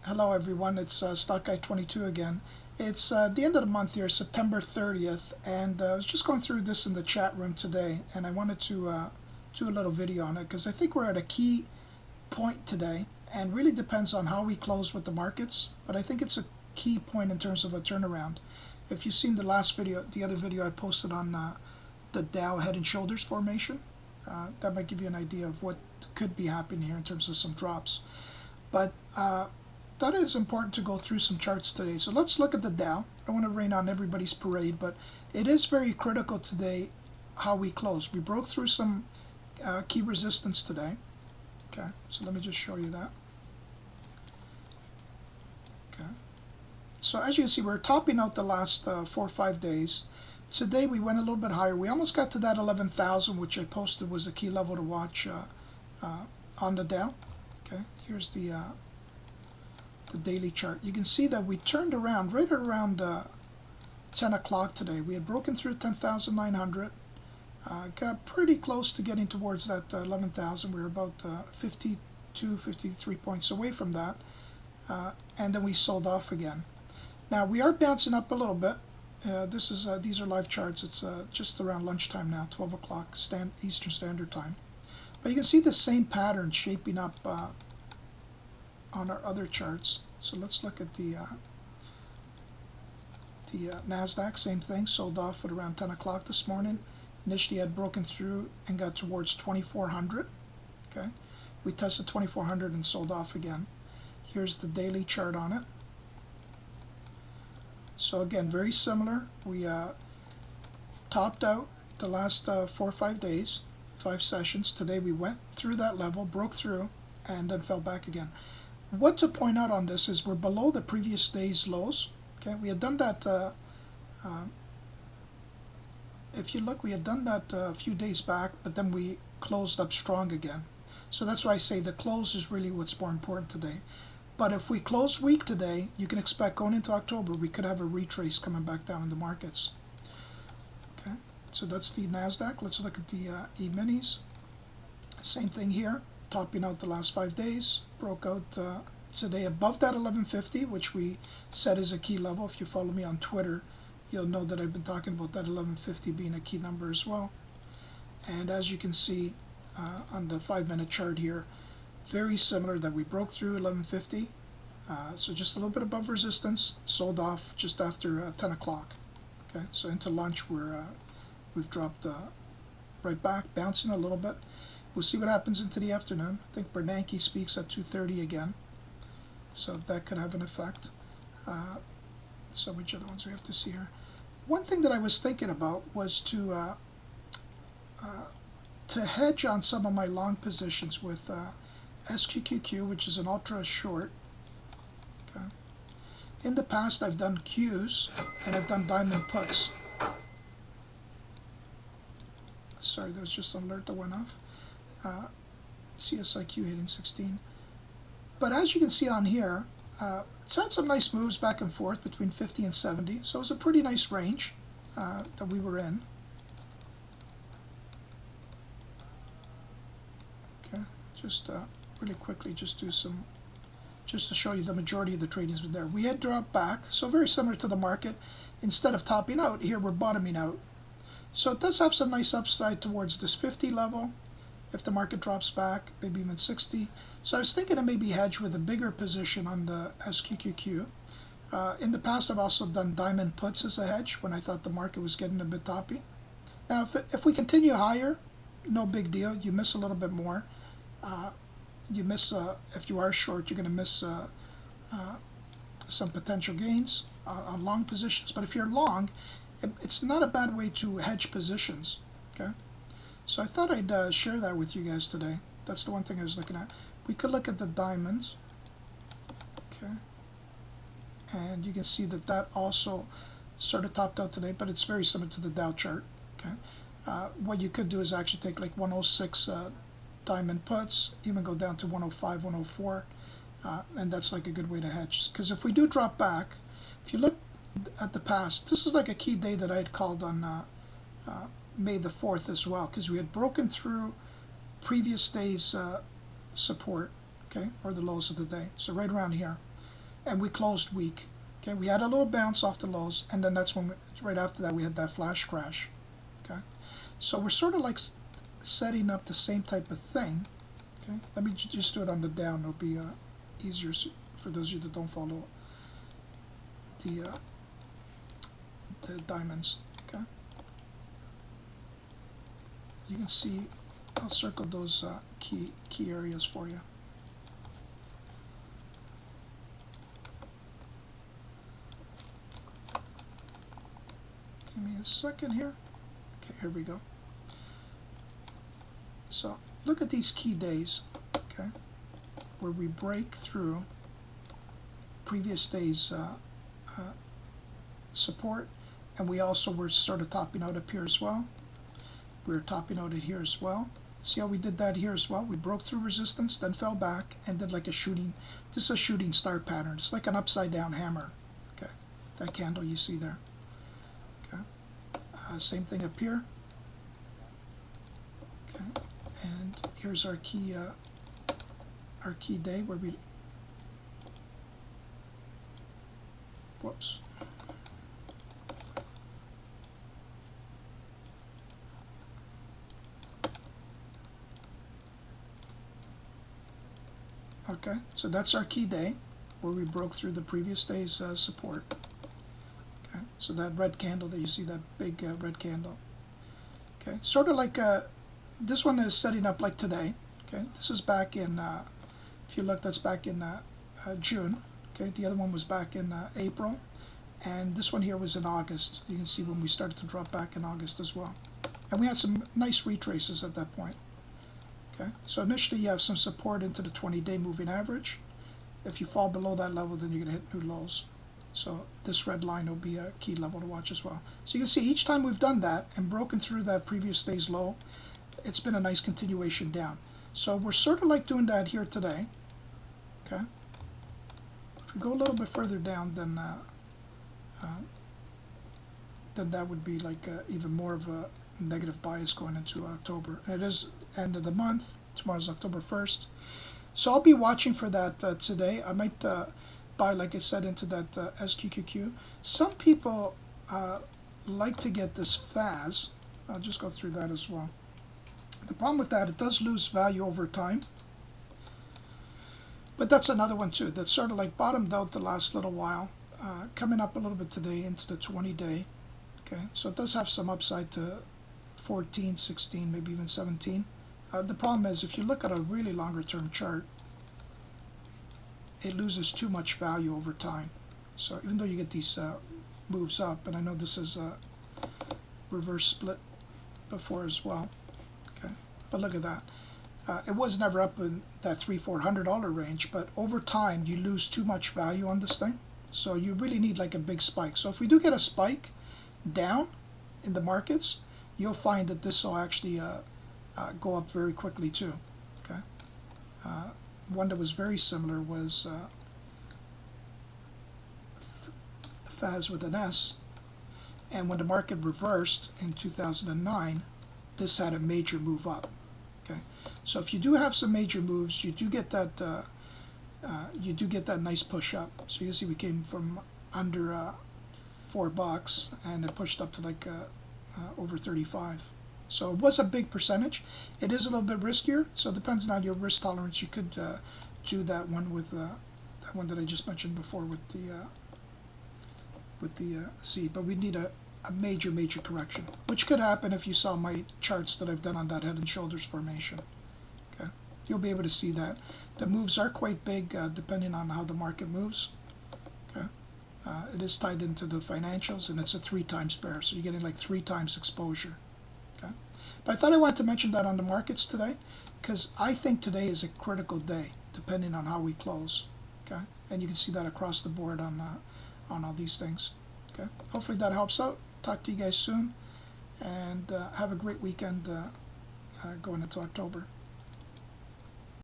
Hello everyone, it's stockguy22 again. It's the end of the month here, September 30th, and I was just going through this in the chat room today, and I wanted to do a little video on it because I think we're at a key point today, and really depends on how we close with the markets, but I think it's a key point in terms of a turnaround. If you've seen the last video, the other video I posted on the Dow head and shoulders formation, that might give you an idea of what could be happening here in terms of some drops. But that is important to go through some charts today. So let's look at the Dow. I don't want to rain on everybody's parade, but it is very critical today how we close. We broke through some key resistance today. Okay, so let me just show you that. Okay, so as you can see, we're topping out the last 4 or 5 days. Today we went a little bit higher. We almost got to that 11,000, which I posted was a key level to watch on the Dow. Okay, here's the daily chart. You can see that we turned around right around 10 o'clock today. We had broken through 10,900, got pretty close to getting towards that 11,000. We were about 52, 53 points away from that, and then we sold off again. Now we are bouncing up a little bit. These are live charts. It's just around lunchtime now, 12 o'clock Eastern Standard Time. But you can see the same pattern shaping up on our other charts. So let's look at the NASDAQ. Same thing, sold off at around 10 o'clock this morning. Initially had broken through and got towards 2,400. Okay, we tested 2,400 and sold off again. Here's the daily chart on it. So again, very similar. We topped out the last 4 or 5 days, 5 sessions. Today we went through that level, broke through, and then fell back again. What to point out on this is we're below the previous day's lows. Okay, we had done that. If you look, we had done that a few days back, but then we closed up strong again. So that's why I say the close is really what's more important today. But if we close weak today, you can expect going into October we could have a retrace coming back down in the markets. Okay, so that's the NASDAQ. Let's look at the E-minis. Same thing here, topping out the last 5 days, broke out today above that 1150, which we set as a key level. If you follow me on Twitter, you'll know that I've been talking about that 1150 being a key number as well. And as you can see on the 5-minute chart here, very similar that we broke through 1150, so just a little bit above resistance, sold off just after 10 o'clock. Okay, so into lunch we've dropped right back, bouncing a little bit. We'll see what happens into the afternoon. I think Bernanke speaks at 2:30 again, so that could have an effect. So which other ones we have to see here? One thing that I was thinking about was to hedge on some of my long positions with SQQQ, which is an ultra short. Okay. In the past, I've done Qs and I've done diamond puts. Sorry, there was just an alert that went off. CSIQ hitting 16. But as you can see on here, it's had some nice moves back and forth between 50 and 70. So it was a pretty nice range that we were in. Okay, just really quickly, just to show you the majority of the tradings were there. We had dropped back, so very similar to the market. Instead of topping out, here we're bottoming out. So it does have some nice upside towards this 50 level. If the market drops back, maybe even 60. So I was thinking of maybe hedge with a bigger position on the SQQQ. In the past, I've also done diamond puts as a hedge when I thought the market was getting a bit toppy. Now, if we continue higher, no big deal. You miss a little bit more. You miss, if you are short, you're going to miss some potential gains on long positions. But if you're long, it's not a bad way to hedge positions. Okay, so I thought I'd share that with you guys today. That's the one thing I was looking at. We could look at the diamonds. Okay, and you can see that that also sort of topped out today, but it's very similar to the Dow chart. Okay, what you could do is actually take like 106 diamond puts, even go down to 105, 104, and that's like a good way to hedge. Because if we do drop back, if you look at the past, this is like a key day that I had called on May the 4th as well, because we had broken through previous day's support, okay, or the lows of the day. So right around here. and we closed weak. Okay, we had a little bounce off the lows, and then that's when right after that we had that flash crash. Okay, so we're sort of like setting up the same type of thing. Okay, let me just do it on the down. It'll be easier for those of you that don't follow the diamonds. Okay, you can see I'll circle those key areas for you. Give me a second here. Okay, here we go. So look at these key days, okay, where we break through previous day's support, and we also were sort of topping out up here as well. We were topping out at here as well. See how we did that here as well? We broke through resistance, then fell back, and did like a shooting. This is a shooting star pattern. It's like an upside down hammer. Okay, that candle you see there. Okay, same thing up here. Okay, and here's our key day where we. Whoops. Okay, so that's our key day where we broke through the previous day's support. Okay, so that red candle that you see, that big red candle. Okay, sort of like this one is setting up like today. Okay, this is back in, if you look, that's back in June. Okay, the other one was back in April, and this one here was in August. You can see when we started to drop back in August as well. And we had some nice retraces at that point. Okay, so initially you have some support into the 20-day moving average. If you fall below that level, then you're going to hit new lows. So this red line will be a key level to watch as well. So you can see each time we've done that and broken through that previous day's low, it's been a nice continuation down. So we're sort of like doing that here today. Okay, if we go a little bit further down, then that would be like even more of a negative bias going into October. And it is end of the month. Tomorrow's October 1st. So I'll be watching for that today. I might buy, like I said, into that SQQQ. Some people like to get this FAZ. I'll just go through that as well. The problem with that, it does lose value over time. But that's another one too. That's sort of like bottomed out the last little while. Coming up a little bit today into the 20-day. Okay, so it does have some upside to 14, 16, maybe even 17. The problem is if you look at a really longer term chart, it loses too much value over time. So even though you get these moves up, and I know this is a reverse split before as well. Okay, but look at that. It was never up in that $300-400 range, but over time you lose too much value on this thing. So you really need like a big spike. So if we do get a spike down in the markets, you'll find that this will actually go up very quickly too. Okay, one that was very similar was FAZ with an S, and when the market reversed in 2009, this had a major move up. Okay, so if you do have some major moves, you do get that nice push up. So you can see we came from under $4 and it pushed up to like over 35. So it was a big percentage. It is a little bit riskier, so it depends on your risk tolerance. You could do that one with that one that I just mentioned before with the C. But we need a major correction, which could happen if you saw my charts that I've done on that head and shoulders formation. Okay, you'll be able to see that the moves are quite big depending on how the market moves. Okay, it is tied into the financials, and it's a 3 times pair, so you're getting like 3 times exposure. Okay, but I thought I wanted to mention that on the markets today, because I think today is a critical day depending on how we close. Okay, and you can see that across the board on all these things. Okay, hopefully that helps out. Talk to you guys soon, and have a great weekend going into October.